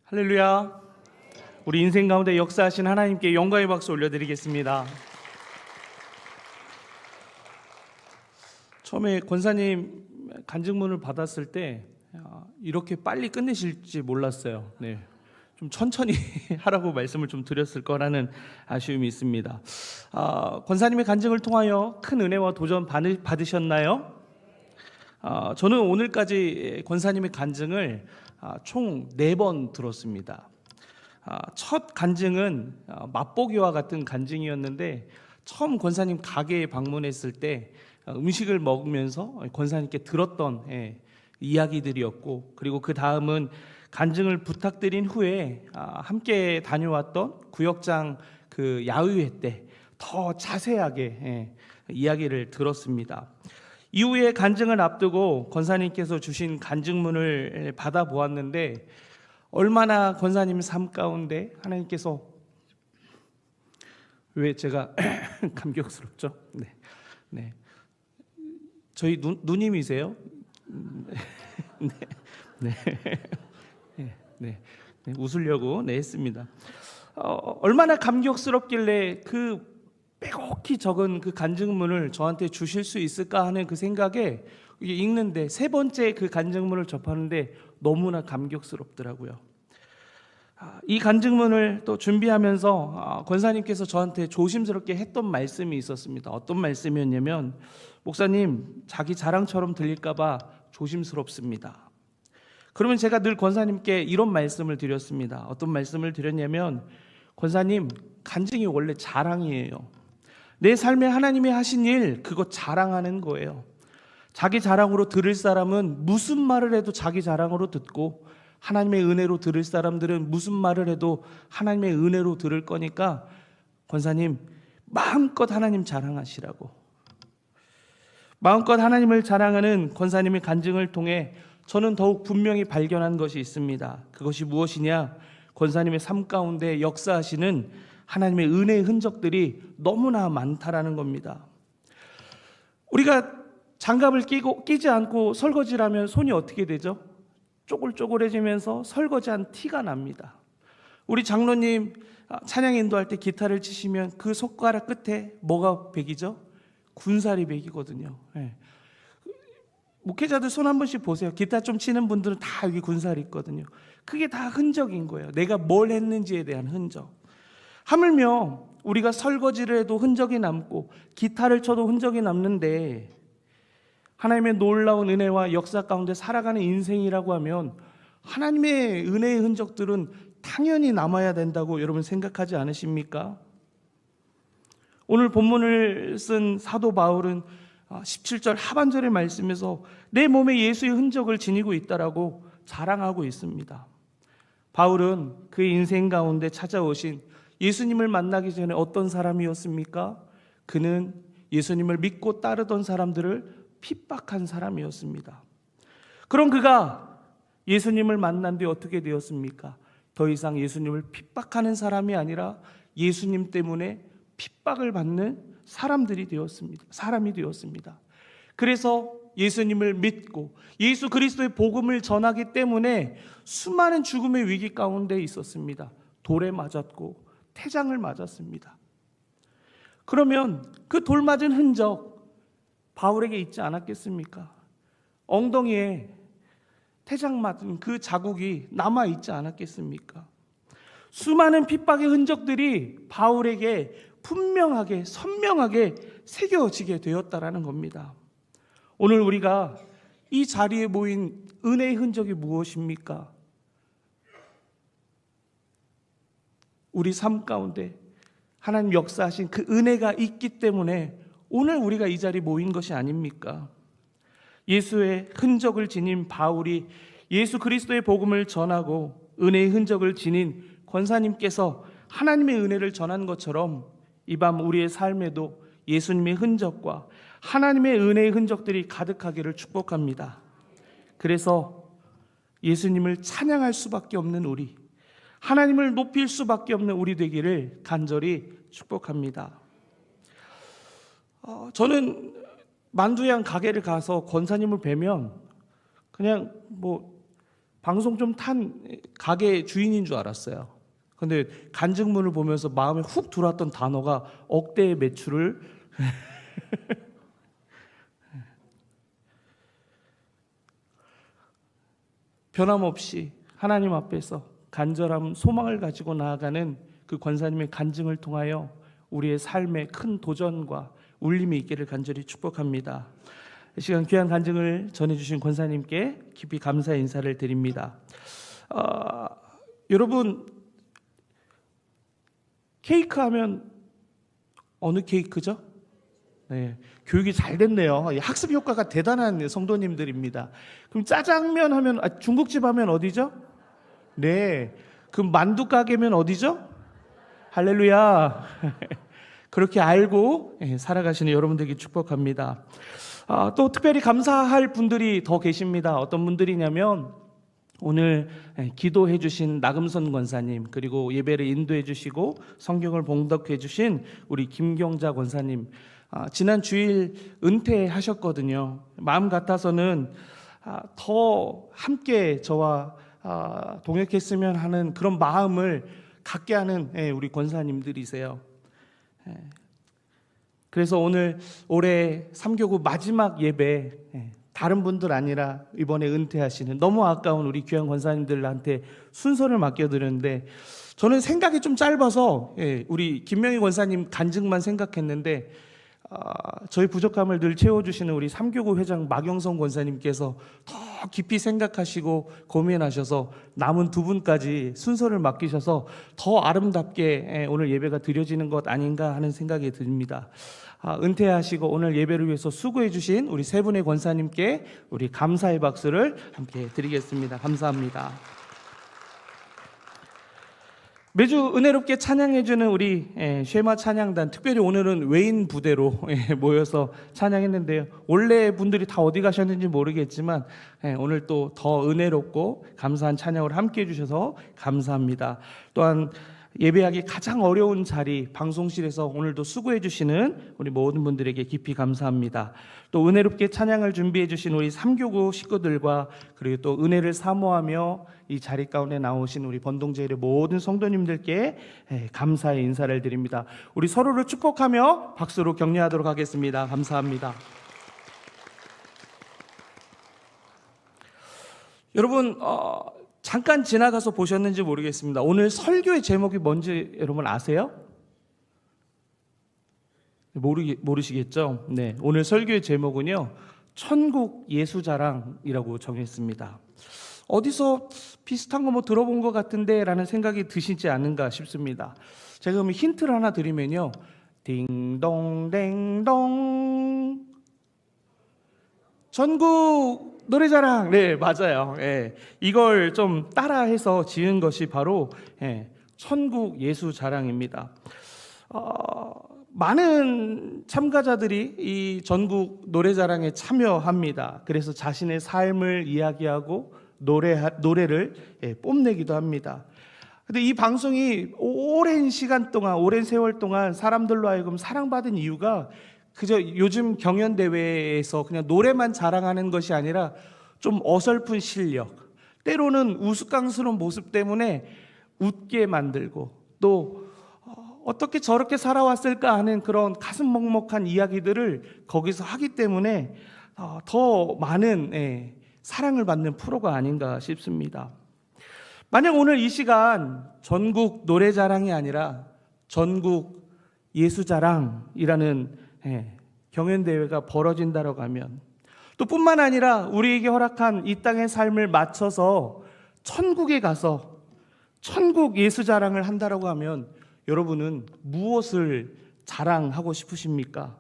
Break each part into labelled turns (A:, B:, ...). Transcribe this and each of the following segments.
A: 할렐루야. 우리 인생 가운데 역사하신 하나님께 영광의 박수 올려드리겠습니다. 처음에 권사님 간증문을 받았을 때 이렇게 빨리 끝내실지 몰랐어요. 좀 천천히 하라고 말씀을 좀 드렸을 거라는 아쉬움이 있습니다. 권사님의 간증을 통하여 큰 은혜와 도전 받으셨나요? 저는 오늘까지 권사님의 간증을 총 4번 들었습니다. 첫 간증은 맛보기와 같은 간증이었는데, 처음 권사님 가게에 방문했을 때 음식을 먹으면서 권사님께 들었던 이야기들이었고, 그리고 그 다음은 간증을 부탁드린 후에 함께 다녀왔던 구역장 그 야유회 때 더 자세하게 이야기를 들었습니다. 이후에 간증을 앞두고 권사님께서 주신 간증문을 받아보았는데, 얼마나 권사님 삶 가운데 하나님께서, 왜 제가 감격스럽죠? 네. 저희 누님이세요? 네. 웃으려고 했습니다. 얼마나 감격스럽길래 그 빼곡히 적은 그 간증문을 저한테 주실 수 있을까 하는 그 생각에 읽는데, 3번째 그 간증문을 접하는데 너무나 감격스럽더라고요. 이 간증문을 또 준비하면서 권사님께서 저한테 조심스럽게 했던 말씀이 있었습니다. 어떤 말씀이었냐면, 목사님, 자기 자랑처럼 들릴까 봐 조심스럽습니다. 그러면 제가 늘 권사님께 이런 말씀을 드렸습니다. 어떤 말씀을 드렸냐면, 권사님, 간증이 원래 자랑이에요. 내 삶에 하나님이 하신 일, 그거 자랑하는 거예요. 자기 자랑으로 들을 사람은 무슨 말을 해도 자기 자랑으로 듣고, 하나님의 은혜로 들을 사람들은 무슨 말을 해도 하나님의 은혜로 들을 거니까 권사님, 마음껏 하나님 자랑하시라고. 마음껏 하나님을 자랑하는 권사님의 간증을 통해 저는 더욱 분명히 발견한 것이 있습니다. 그것이 무엇이냐? 권사님의 삶 가운데 역사하시는 하나님의 은혜의 흔적들이 너무나 많다라는 겁니다. 우리가 장갑을 끼지 않고 설거지를 하면 손이 어떻게 되죠? 쪼글쪼글해지면서 설거지한 티가 납니다. 우리 장로님 찬양 인도할 때 기타를 치시면 그 손가락 끝에 뭐가 배기죠? 군살이 배기거든요. 목회자들 손 한 번씩 보세요. 기타 좀 치는 분들은 다 여기 군살이 있거든요. 그게 다 흔적인 거예요. 내가 뭘 했는지에 대한 흔적. 하물며 우리가 설거지를 해도 흔적이 남고 기타를 쳐도 흔적이 남는데, 하나님의 놀라운 은혜와 역사 가운데 살아가는 인생이라고 하면 하나님의 은혜의 흔적들은 당연히 남아야 된다고 여러분 생각하지 않으십니까? 오늘 본문을 쓴 사도 바울은 17절 하반절의 말씀에서 내 몸에 예수의 흔적을 지니고 있다라고 자랑하고 있습니다. 바울은 그의 인생 가운데 찾아오신 예수님을 만나기 전에 어떤 사람이었습니까? 그는 예수님을 믿고 따르던 사람들을 핍박한 사람이었습니다. 그럼 그가 예수님을 만난 뒤에 어떻게 되었습니까? 더 이상 예수님을 핍박하는 사람이 아니라 예수님 때문에 핍박을 받는 사람이 되었습니다. 그래서 예수님을 믿고 예수 그리스도의 복음을 전하기 때문에 수많은 죽음의 위기 가운데 있었습니다. 돌에 맞았고 태장을 맞았습니다. 그러면 그 돌 맞은 흔적 바울에게 있지 않았겠습니까? 엉덩이에 태장 맞은 그 자국이 남아 있지 않았겠습니까? 수많은 핍박의 흔적들이 바울에게 분명하게 선명하게 새겨지게 되었다라는 겁니다. 오늘 우리가 이 자리에 모인 은혜의 흔적이 무엇입니까? 우리 삶 가운데 하나님 역사하신 그 은혜가 있기 때문에 오늘 우리가 이 자리에 모인 것이 아닙니까? 예수의 흔적을 지닌 바울이 예수 그리스도의 복음을 전하고 은혜의 흔적을 지닌 권사님께서 하나님의 은혜를 전한 것처럼 이 밤 우리의 삶에도 예수님의 흔적과 하나님의 은혜의 흔적들이 가득하기를 축복합니다. 그래서 예수님을 찬양할 수밖에 없는 우리, 하나님을 높일 수밖에 없는 우리 되기를 간절히 축복합니다. 저는 만두양 가게를 가서 권사님을 뵈면 그냥 방송 좀 탄 가게 주인인 줄 알았어요. 근데 간증문을 보면서 마음에 훅 들어왔던 단어가 억대의 매출을 변함없이 하나님 앞에서 간절함, 소망을 가지고 나아가는 그 권사님의 간증을 통하여 우리의 삶에 큰 도전과 울림이 있기를 간절히 축복합니다. 이 시간 귀한 간증을 전해주신 권사님께 깊이 감사의 인사를 드립니다. 여러분, 케이크 하면 어느 케이크죠? 네, 교육이 잘 됐네요. 학습 효과가 대단한 성도님들입니다. 그럼 짜장면 하면 중국집 하면 어디죠? 네, 그럼 만두 가게면 어디죠? 할렐루야. 그렇게 알고 살아가시는 여러분들에게 축복합니다. 또 특별히 감사할 분들이 더 계십니다. 어떤 분들이냐면 오늘 기도해 주신 나금선 권사님, 그리고 예배를 인도해 주시고 성경을 봉독해 주신 우리 김경자 권사님, 지난 주일 은퇴하셨거든요. 마음 같아서는 더 함께 저와 동역했으면 하는 그런 마음을 갖게 하는 우리 권사님들이세요. 그래서 오늘 올해 3교구 마지막 예배, 다른 분들 아니라 이번에 은퇴하시는 너무 아까운 우리 귀한 권사님들한테 순서를 맡겨드렸는데, 저는 생각이 좀 짧아서 우리 김명희 권사님 간증만 생각했는데, 저희 부족함을 늘 채워주시는 우리 3교구 회장 마경성 권사님께서 더 깊이 생각하시고 고민하셔서 남은 두 분까지 순서를 맡기셔서 더 아름답게 오늘 예배가 드려지는 것 아닌가 하는 생각이 듭니다. 은퇴하시고 오늘 예배를 위해서 수고해 주신 우리 세 분의 권사님께 우리 감사의 박수를 함께 드리겠습니다. 감사합니다. 매주 은혜롭게 찬양해주는 우리 쉐마 찬양단, 특별히 오늘은 외인 부대로 모여서 찬양했는데요. 원래 분들이 다 어디 가셨는지 모르겠지만 오늘 또 더 은혜롭고 감사한 찬양을 함께 해주셔서 감사합니다. 또한 예배하기 가장 어려운 자리 방송실에서 오늘도 수고해 주시는 우리 모든 분들에게 깊이 감사합니다. 또 은혜롭게 찬양을 준비해 주신 우리 3교구 식구들과, 그리고 또 은혜를 사모하며 이 자리 가운데 나오신 우리 번동제일의 모든 성도님들께 감사의 인사를 드립니다. 우리 서로를 축복하며 박수로 격려하도록 하겠습니다. 감사합니다. 여러분, 잠깐 지나가서 보셨는지 모르겠습니다. 오늘 설교의 제목이 뭔지 여러분 아세요? 모르시겠죠? 네, 오늘 설교의 제목은요, 천국 예수자랑이라고 정했습니다. 어디서 비슷한 거 들어본 것 같은데 라는 생각이 드시지 않는가 싶습니다. 제가 그럼 힌트를 하나 드리면요, 딩동댕동 전국 노래자랑. 네, 맞아요. 이걸 좀 따라해서 지은 것이 바로 천국 예수자랑입니다. 많은 참가자들이 이 전국 노래자랑에 참여합니다. 그래서 자신의 삶을 이야기하고 노래를 뽐내기도 합니다. 근데 이 방송이 오랜 시간 동안, 오랜 세월 동안 사람들로 하여금 사랑받은 이유가 그저 요즘 경연대회에서 그냥 노래만 자랑하는 것이 아니라 좀 어설픈 실력, 때로는 우스꽝스러운 모습 때문에 웃게 만들고, 또 어떻게 저렇게 살아왔을까 하는 그런 가슴 먹먹한 이야기들을 거기서 하기 때문에 더 많은 사랑을 받는 프로가 아닌가 싶습니다. 만약 오늘 이 시간 전국 노래자랑이 아니라 전국 예수자랑이라는 경연대회가 벌어진다고 하면, 또 뿐만 아니라 우리에게 허락한 이 땅의 삶을 맞춰서 천국에 가서 천국 예수자랑을 한다고 하면 여러분은 무엇을 자랑하고 싶으십니까?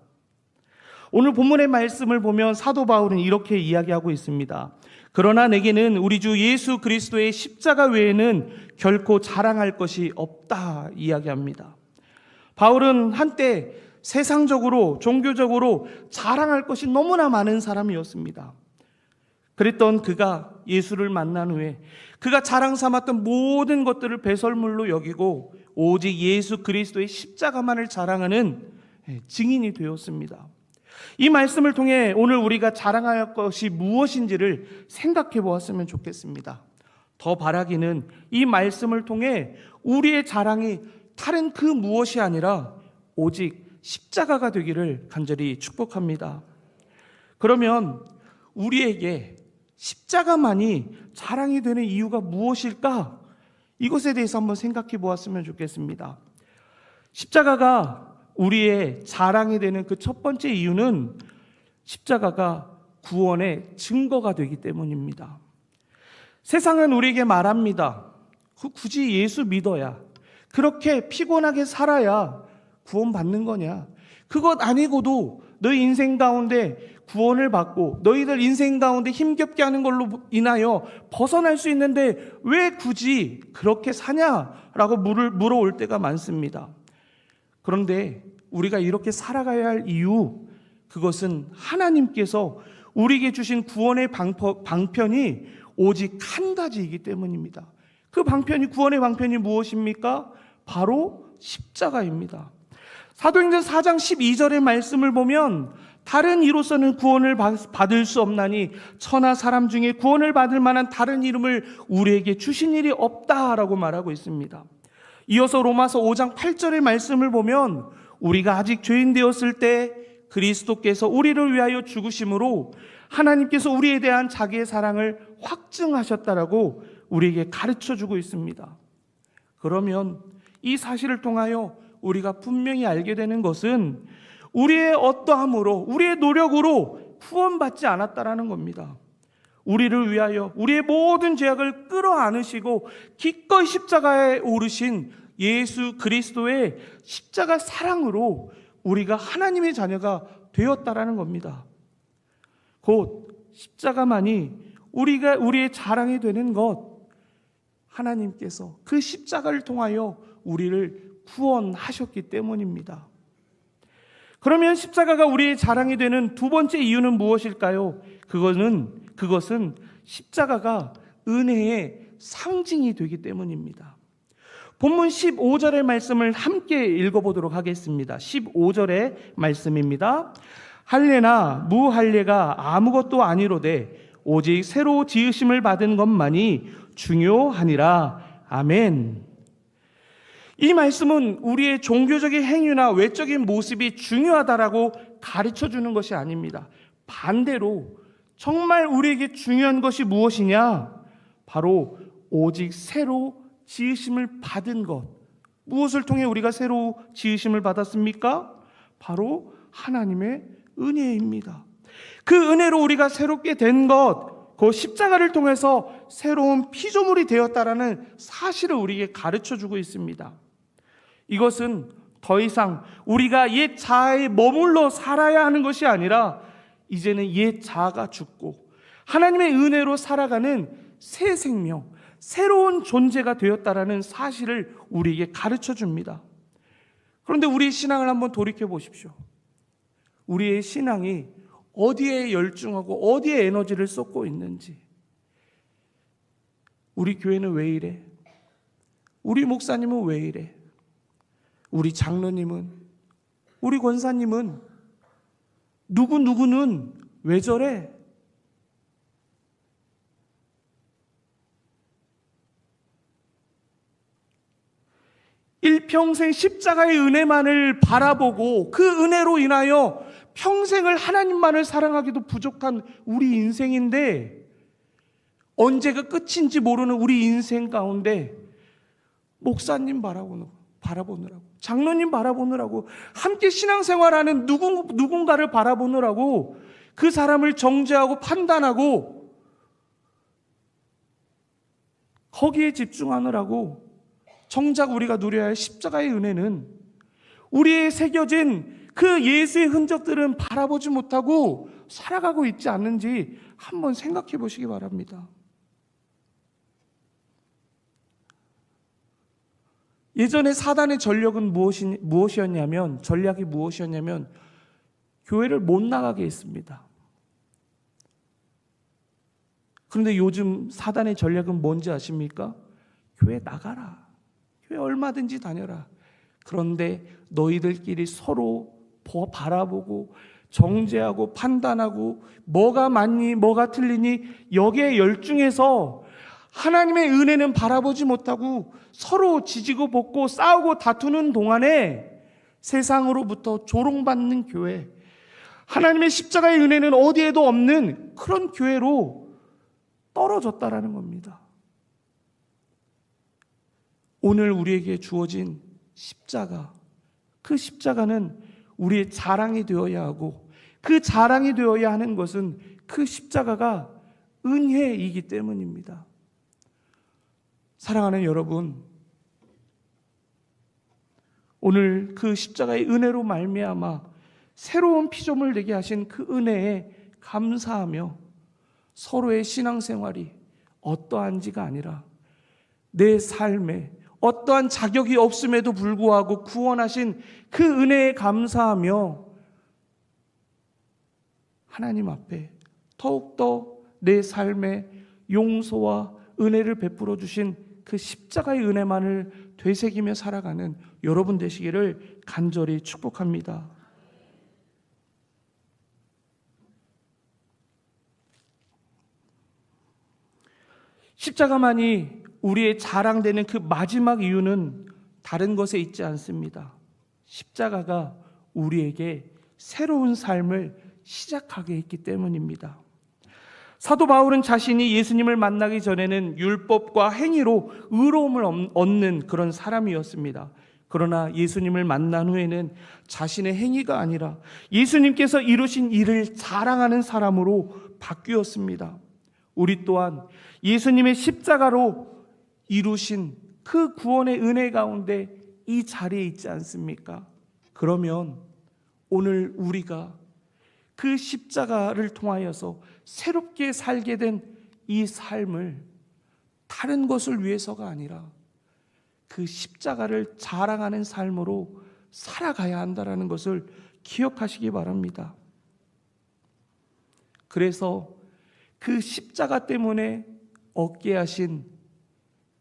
A: 오늘 본문의 말씀을 보면 사도 바울은 이렇게 이야기하고 있습니다. 그러나 내게는 우리 주 예수 그리스도의 십자가 외에는 결코 자랑할 것이 없다 이야기합니다. 바울은 한때 세상적으로, 종교적으로 자랑할 것이 너무나 많은 사람이었습니다. 그랬던 그가 예수를 만난 후에 그가 자랑 삼았던 모든 것들을 배설물로 여기고 오직 예수 그리스도의 십자가만을 자랑하는 증인이 되었습니다. 이 말씀을 통해 오늘 우리가 자랑할 것이 무엇인지를 생각해 보았으면 좋겠습니다. 더 바라기는 이 말씀을 통해 우리의 자랑이 다른 그 무엇이 아니라 오직 십자가가 되기를 간절히 축복합니다. 그러면 우리에게 십자가만이 자랑이 되는 이유가 무엇일까? 이것에 대해서 한번 생각해 보았으면 좋겠습니다. 십자가가 우리의 자랑이 되는 그 첫 번째 이유는 십자가가 구원의 증거가 되기 때문입니다. 세상은 우리에게 말합니다. 굳이 예수 믿어야, 그렇게 피곤하게 살아야 구원받는 거냐? 그것 아니고도 너희 인생 가운데 구원을 받고 너희들 인생 가운데 힘겹게 하는 걸로 인하여 벗어날 수 있는데 왜 굳이 그렇게 사냐라고 물어올 때가 많습니다. 그런데 우리가 이렇게 살아가야 할 이유, 그것은 하나님께서 우리에게 주신 구원의 방편이 오직 한 가지이기 때문입니다. 그 방편이, 구원의 방편이 무엇입니까? 바로 십자가입니다. 사도행전 4장 12절의 말씀을 보면 다른 이로서는 구원을 받을 수 없나니 천하 사람 중에 구원을 받을 만한 다른 이름을 우리에게 주신 일이 없다라고 말하고 있습니다. 이어서 로마서 5장 8절의 말씀을 보면 우리가 아직 죄인 되었을 때 그리스도께서 우리를 위하여 죽으심으로 하나님께서 우리에 대한 자기의 사랑을 확증하셨다라고 우리에게 가르쳐주고 있습니다. 그러면 이 사실을 통하여 우리가 분명히 알게 되는 것은 우리의 어떠함으로, 우리의 노력으로 구원받지 않았다라는 겁니다. 우리를 위하여 우리의 모든 죄악을 끌어안으시고 기꺼이 십자가에 오르신 예수 그리스도의 십자가 사랑으로 우리가 하나님의 자녀가 되었다라는 겁니다. 곧 십자가만이 우리의 자랑이 되는 것, 하나님께서 그 십자가를 통하여 우리를 구원하셨기 때문입니다. 그러면 십자가가 우리의 자랑이 되는 두 번째 이유는 무엇일까요? 그것은 십자가가 은혜의 상징이 되기 때문입니다. 본문 15절의 말씀을 함께 읽어보도록 하겠습니다. 15절의 말씀입니다. 할례나 무할례가 아무것도 아니로되 오직 새로 지으심을 받은 것만이 중요하니라. 아멘. 이 말씀은 우리의 종교적인 행위나 외적인 모습이 중요하다라고 가르쳐주는 것이 아닙니다. 반대로 정말 우리에게 중요한 것이 무엇이냐? 바로 오직 새로 지으심을 받은 것. 무엇을 통해 우리가 새로 지으심을 받았습니까? 바로 하나님의 은혜입니다. 그 은혜로 우리가 새롭게 된 것, 그 십자가를 통해서 새로운 피조물이 되었다라는 사실을 우리에게 가르쳐주고 있습니다. 이것은 더 이상 우리가 옛 자아에 머물러 살아야 하는 것이 아니라 이제는 옛 자아가 죽고 하나님의 은혜로 살아가는 새 생명, 새로운 존재가 되었다라는 사실을 우리에게 가르쳐 줍니다. 그런데 우리의 신앙을 한번 돌이켜 보십시오. 우리의 신앙이 어디에 열중하고 어디에 에너지를 쏟고 있는지. 우리 교회는 왜 이래? 우리 목사님은 왜 이래? 우리 장로님은, 우리 권사님은, 누구는 왜 저래? 일평생 십자가의 은혜만을 바라보고 그 은혜로 인하여 평생을 하나님만을 사랑하기도 부족한 우리 인생인데, 언제가 끝인지 모르는 우리 인생 가운데 목사님 바라보느라고, 장로님 바라보느라고, 함께 신앙생활하는 누군가를 바라보느라고 그 사람을 정죄하고 판단하고 거기에 집중하느라고 정작 우리가 누려야 할 십자가의 은혜는, 우리의 새겨진 그 예수의 흔적들은 바라보지 못하고 살아가고 있지 않는지 한번 생각해 보시기 바랍니다. 예전에 사단의 전략은 무엇이었냐면 교회를 못 나가게 했습니다. 그런데 요즘 사단의 전략은 뭔지 아십니까? 교회 나가라. 교회 얼마든지 다녀라. 그런데 너희들끼리 서로 바라보고 정죄하고 판단하고 뭐가 맞니 뭐가 틀리니 여기에 열중해서 하나님의 은혜는 바라보지 못하고 서로 지지고 볶고 싸우고 다투는 동안에 세상으로부터 조롱받는 교회, 하나님의 십자가의 은혜는 어디에도 없는 그런 교회로 떨어졌다라는 겁니다. 오늘 우리에게 주어진 십자가, 그 십자가는 우리의 자랑이 되어야 하고, 그 자랑이 되어야 하는 것은 그 십자가가 은혜이기 때문입니다. 사랑하는 여러분, 오늘 그 십자가의 은혜로 말미암아 새로운 피조물 되게 하신 그 은혜에 감사하며 서로의 신앙생활이 어떠한지가 아니라 내 삶에 어떠한 자격이 없음에도 불구하고 구원하신 그 은혜에 감사하며 하나님 앞에 더욱더 내 삶에 용서와 은혜를 베풀어 주신 그 십자가의 은혜만을 되새기며 살아가는 여러분 되시기를 간절히 축복합니다. 십자가만이 우리의 자랑되는 그 마지막 이유는 다른 것에 있지 않습니다. 십자가가 우리에게 새로운 삶을 시작하게 했기 때문입니다. 사도 바울은 자신이 예수님을 만나기 전에는 율법과 행위로 의로움을 얻는 그런 사람이었습니다. 그러나 예수님을 만난 후에는 자신의 행위가 아니라 예수님께서 이루신 일을 자랑하는 사람으로 바뀌었습니다. 우리 또한 예수님의 십자가로 이루신 그 구원의 은혜 가운데 이 자리에 있지 않습니까? 그러면 오늘 우리가 그 십자가를 통하여서 새롭게 살게 된 이 삶을 다른 것을 위해서가 아니라 그 십자가를 자랑하는 삶으로 살아가야 한다는 것을 기억하시기 바랍니다. 그래서 그 십자가 때문에 얻게 하신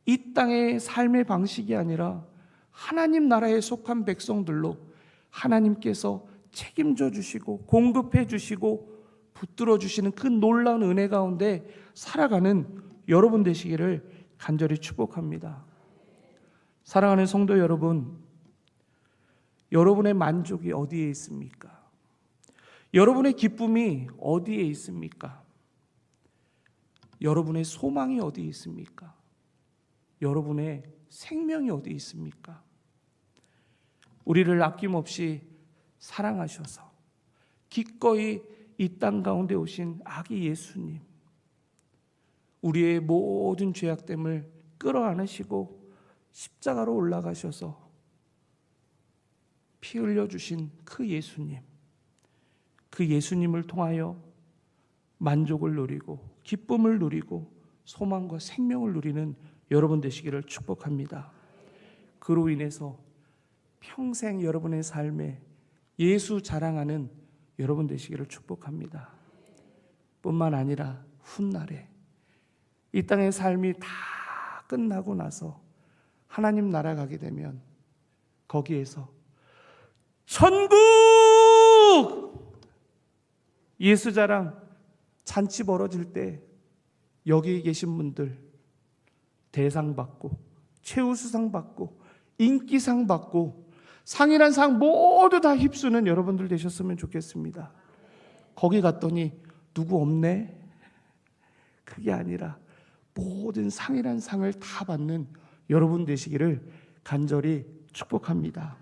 A: 이 땅의 삶의 방식이 아니라 하나님 나라에 속한 백성들로 하나님께서 책임져 주시고 공급해 주시고 붙들어 주시는 그 놀라운 은혜 가운데 살아가는 여러분 되시기를 간절히 축복합니다. 사랑하는 성도 여러분, 여러분의 만족이 어디에 있습니까? 여러분의 기쁨이 어디에 있습니까? 여러분의 소망이 어디에 있습니까? 여러분의 생명이 어디에 있습니까? 우리를 아낌없이 사랑하셔서 기꺼이 이 땅 가운데 오신 아기 예수님, 우리의 모든 죄악됨을 끌어안으시고 십자가로 올라가셔서 피 흘려주신 그 예수님, 그 예수님을 통하여 만족을 누리고 기쁨을 누리고 소망과 생명을 누리는 여러분 되시기를 축복합니다. 그로 인해서 평생 여러분의 삶에 예수 자랑하는 여러분 되시기를 축복합니다. 뿐만 아니라 훗날에 이 땅의 삶이 다 끝나고 나서 하나님 나라 가게 되면 거기에서 천국 예수 자랑 잔치 벌어질 때 여기 계신 분들 대상 받고 최우수상 받고 인기상 받고 상이란 상 모두 다 휩쓰는 여러분들 되셨으면 좋겠습니다. 거기 갔더니 누구 없네? 그게 아니라 모든 상이란 상을 다 받는 여러분 되시기를 간절히 축복합니다.